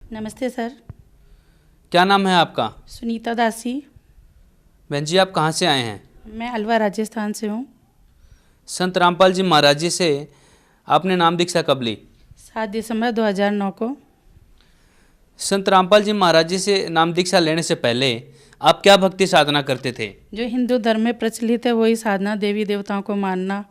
नमस्ते सर। क्या नाम है आपका? सुनीता दासी। बहन जी, आप कहाँ से आए हैं? मैं अलवर राजस्थान से हूँ। संत रामपाल जी महाराज जी से आपने नाम दीक्षा कब ली? 7 दिसंबर 2009 को। संत रामपाल जी महाराज जी से नाम दीक्षा लेने से पहले आप क्या भक्ति साधना करते थे? जो हिंदू धर्म में प्रचलित है वही साधना, देवी देवताओं को मानना,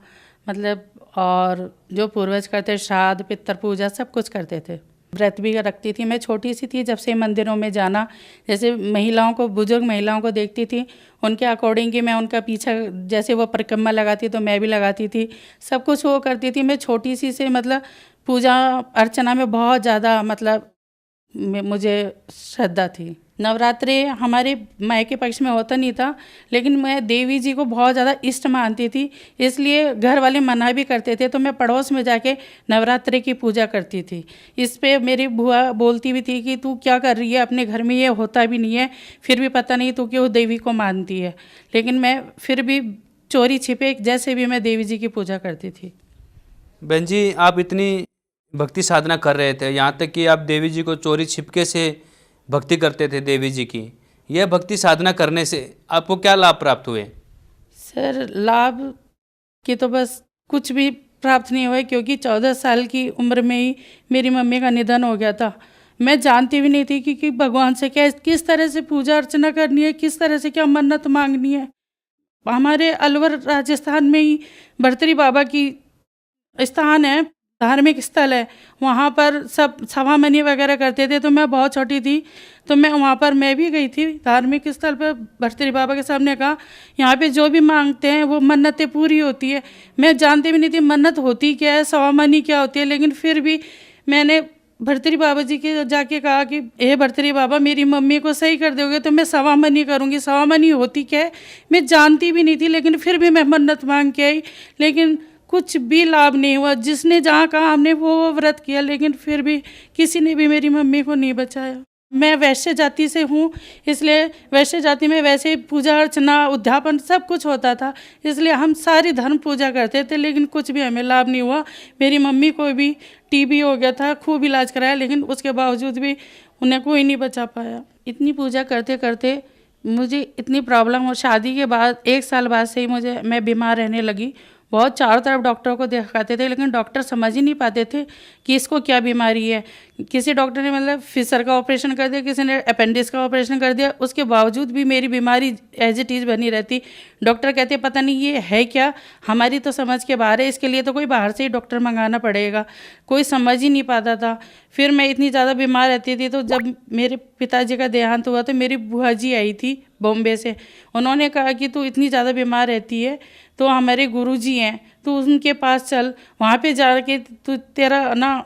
मतलब और जो पूर्वज करते श्राद्ध पितृ पूजा सब कुछ करते थे। व्रत भी रखती थी। मैं छोटी सी थी जब से मंदिरों में जाना, जैसे महिलाओं को, बुजुर्ग महिलाओं को देखती थी उनके अकॉर्डिंग कि मैं उनका पीछा, जैसे वो परिक्रमा लगाती तो मैं भी लगाती थी, सब कुछ वो करती थी। मैं छोटी सी से मतलब पूजा अर्चना में बहुत ज़्यादा मतलब मुझे श्रद्धा थी। नवरात्रि हमारे मायके पक्ष में होता नहीं था, लेकिन मैं देवी जी को बहुत ज़्यादा इष्ट मानती थी, इसलिए घर वाले मना भी करते थे तो मैं पड़ोस में जाके नवरात्रि की पूजा करती थी। इस पे मेरी बुआ बोलती भी थी कि तू क्या कर रही है, अपने घर में ये होता भी नहीं है, फिर भी पता नहीं तू क्यों देवी को मानती है। लेकिन मैं फिर भी चोरी छिपे जैसे भी मैं देवी जी की पूजा करती थी। बहन जी, आप इतनी भक्ति साधना कर रहे थे, यहाँ तक कि आप देवी जी को चोरी छिपके से भक्ति करते थे देवी जी की। यह भक्ति साधना करने से आपको क्या लाभ प्राप्त हुए? सर लाभ की तो बस कुछ भी प्राप्त नहीं हुआ, क्योंकि 14 साल की उम्र में ही मेरी मम्मी का निधन हो गया था। मैं जानती भी नहीं थी कि भगवान से क्या, किस तरह से पूजा अर्चना करनी है, किस तरह से क्या मन्नत मांगनी है। हमारे अलवर राजस्थान में ही भर्तरी बाबा की स्थान है, धार्मिक स्थल है, वहाँ पर सब सवामनी वगैरह करते थे। तो मैं बहुत छोटी थी तो मैं वहाँ पर मैं भी गई थी धार्मिक स्थल पर। भर्तरी बाबा के सामने कहा यहाँ पे जो भी मांगते हैं वो मन्नतें पूरी होती है। मैं जानती भी नहीं थी मन्नत होती क्या है, सवामनी क्या होती है, लेकिन फिर भी मैंने भर्तरी बाबा जी के जाके कहा कि हे भर्तरी बाबा, मेरी मम्मी को सही कर दोगे तो मैं सवामनी करूँगी। सवामनी होती क्या है मैं जानती भी नहीं थी, लेकिन फिर भी मैं मन्नत मांग के आई, लेकिन कुछ भी लाभ नहीं हुआ। जिसने जहाँ कहा हमने वो व्रत किया, लेकिन फिर भी किसी ने भी मेरी मम्मी को नहीं बचाया। मैं वैश्य जाति से हूँ, इसलिए वैश्य जाति में वैसे पूजा अर्चना उद्यापन सब कुछ होता था, इसलिए हम सारी धर्म पूजा करते थे, लेकिन कुछ भी हमें लाभ नहीं हुआ। मेरी मम्मी को भी टीबी हो गया था, खूब इलाज कराया, लेकिन उसके बावजूद भी उन्हें कोई नहीं बचा पाया। इतनी पूजा करते करते मुझे इतनी प्रॉब्लम हो, शादी के बाद 1 साल बाद से ही मैं बीमार रहने लगी। बहुत चारों तरफ डॉक्टरों को दिखाते थे, लेकिन डॉक्टर समझ ही नहीं पाते थे कि इसको क्या बीमारी है। किसी डॉक्टर ने मतलब फिशर का ऑपरेशन कर दिया, किसी ने अपेंडिक्स का ऑपरेशन कर दिया, उसके बावजूद भी मेरी बीमारी एज इट इज़ बनी रहती। डॉक्टर कहते पता नहीं ये है क्या, हमारी तो समझ के बाहर है, इसके लिए तो कोई बाहर से ही डॉक्टर मंगाना पड़ेगा। कोई समझ ही नहीं पाता था। फिर मैं इतनी ज़्यादा बीमार रहती थी, तो जब मेरे पिताजी का देहांत हुआ तो मेरी बुआ जी आई थी बॉम्बे से। उन्होंने कहा कि तू इतनी ज़्यादा बीमार रहती है तो हमारे गुरुजी हैं, तू उनके पास चल, वहाँ पे जाके तू तेरा ना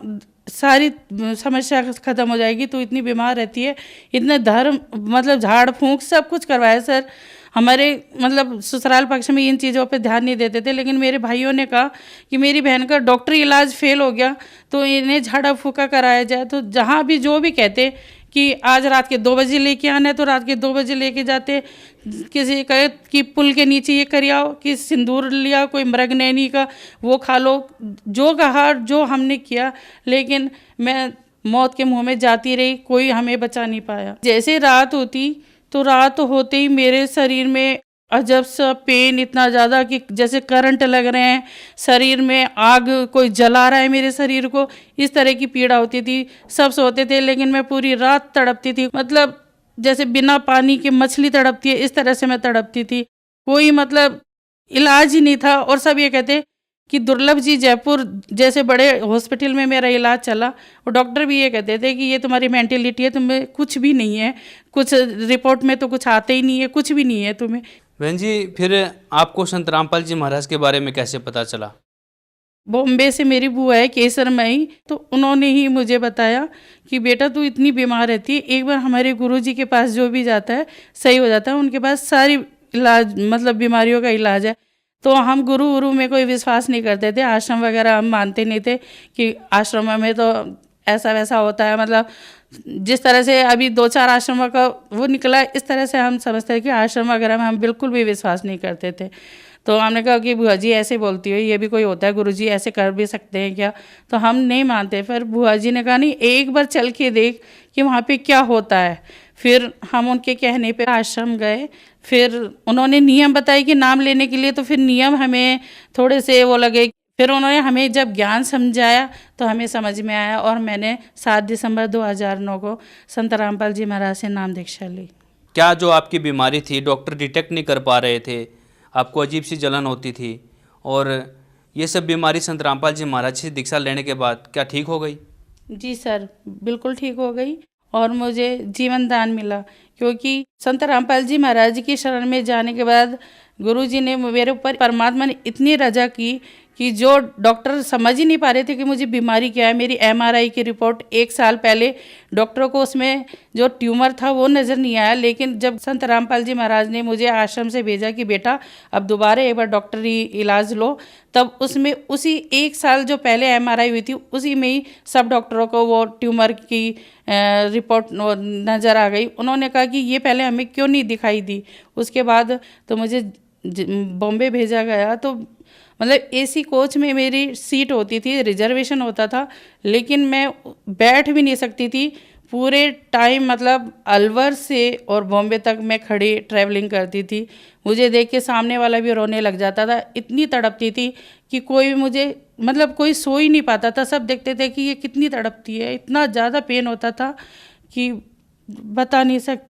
सारी समस्या ख़त्म हो जाएगी। तू इतनी बीमार रहती है, इतने धर्म मतलब झाड़ फूंक सब कुछ करवाया सर। हमारे मतलब ससुराल पक्ष में इन चीज़ों पे ध्यान नहीं देते थे, लेकिन मेरे भाइयों ने कहा कि मेरी बहन का डॉक्टरी इलाज फेल हो गया तो इन्हें झाड़ा फूका कराया जाए। तो जहाँ भी जो भी कहते कि आज रात के 2 बजे लेके आना है तो रात के 2 बजे लेके जाते। किसी कहे कि पुल के नीचे ये कर आओ, कि सिंदूर लिया, कोई मृगनैनी का वो खा लो, जो कहा जो हमने किया, लेकिन मैं मौत के मुंह में जाती रही, कोई हमें बचा नहीं पाया। जैसे रात होती तो रात होते ही मेरे शरीर में अजब सा पेन, इतना ज़्यादा कि जैसे करंट लग रहे हैं, शरीर में आग कोई जला रहा है मेरे शरीर को, इस तरह की पीड़ा होती थी। सब सोते थे लेकिन मैं पूरी रात तड़पती थी, मतलब जैसे बिना पानी के मछली तड़पती है इस तरह से मैं तड़पती थी। कोई मतलब इलाज ही नहीं था। और सब ये कहते कि दुर्लभ जी जयपुर जैसे बड़े हॉस्पिटल में मेरा इलाज चला, और डॉक्टर भी ये कहते थे कि ये तुम्हारी मेंटेलिटी है, तुम्हें कुछ भी नहीं है, कुछ रिपोर्ट में तो कुछ आते ही नहीं है, कुछ भी नहीं है तुम्हें। बहन जी, फिर आपको संत रामपाल जी महाराज के बारे में कैसे पता चला? बॉम्बे से मेरी बुआ है केसरमई, तो उन्होंने ही मुझे बताया कि बेटा तू इतनी बीमार रहती है, एक बार हमारे गुरुजी के पास जो भी जाता है सही हो जाता है, उनके पास सारी इलाज मतलब बीमारियों का इलाज है। तो हम गुरु में कोई विश्वास नहीं करते थे, आश्रम वगैरह हम मानते नहीं थे कि आश्रम में तो ऐसा वैसा होता है, मतलब जिस तरह से अभी 2-4 आश्रमों का वो निकला, इस तरह से हम समझते हैं कि आश्रम वगैरह में हम बिल्कुल भी विश्वास नहीं करते थे। तो हमने कहा कि बुआ जी ऐसे बोलती हो, ये भी कोई होता है, गुरुजी ऐसे कर भी सकते हैं क्या? तो हम नहीं मानते। फिर बुआ जी ने कहा नहीं, एक बार चल के देख कि वहाँ पे क्या होता है। फिर हम उनके कहने पे आश्रम गए। फिर उन्होंने नियम बताए कि नाम लेने के लिए, तो फिर नियम हमें थोड़े से वो लगे। फिर उन्होंने हमें जब ज्ञान समझाया तो हमें समझ में आया, और मैंने 7 दिसंबर 2009 को संत रामपाल जी महाराज से नाम दीक्षा ली। क्या जो आपकी बीमारी थी डॉक्टर डिटेक्ट नहीं कर पा रहे थे, आपको अजीब सी जलन होती थी, और ये सब बीमारी संत रामपाल जी महाराज से दीक्षा लेने के बाद क्या ठीक हो गई? जी सर, बिल्कुल ठीक हो गई, और मुझे जीवन दान मिला। क्योंकि संत रामपाल जी महाराज की शरण में जाने के बाद गुरु जी ने मेरे ऊपर, परमात्मा ने इतनी रजा की कि जो डॉक्टर समझ ही नहीं पा रहे थे कि मुझे बीमारी क्या है। मेरी MRI की रिपोर्ट 1 साल पहले डॉक्टरों को उसमें जो ट्यूमर था वो नज़र नहीं आया, लेकिन जब संत रामपाल जी महाराज ने मुझे आश्रम से भेजा कि बेटा अब दोबारा एक बार डॉक्टरी इलाज लो, तब उसमें उसी 1 साल जो पहले MRI हुई थी उसी में ही सब डॉक्टरों को वो ट्यूमर की रिपोर्ट नज़र आ गई। उन्होंने कहा कि ये पहले हमें क्यों नहीं दिखाई दी। उसके बाद तो मुझे बॉम्बे भेजा गया। तो मतलब AC कोच में मेरी सीट होती थी, रिजर्वेशन होता था, लेकिन मैं बैठ भी नहीं सकती थी पूरे टाइम। मतलब अलवर से और बॉम्बे तक मैं खड़ी ट्रैवलिंग करती थी। मुझे देख के सामने वाला भी रोने लग जाता था, इतनी तड़पती थी कि कोई भी मुझे, मतलब कोई सो ही नहीं पाता था। सब देखते थे कि ये कितनी तड़पती है, इतना ज़्यादा पेन होता था कि बता नहीं सकती।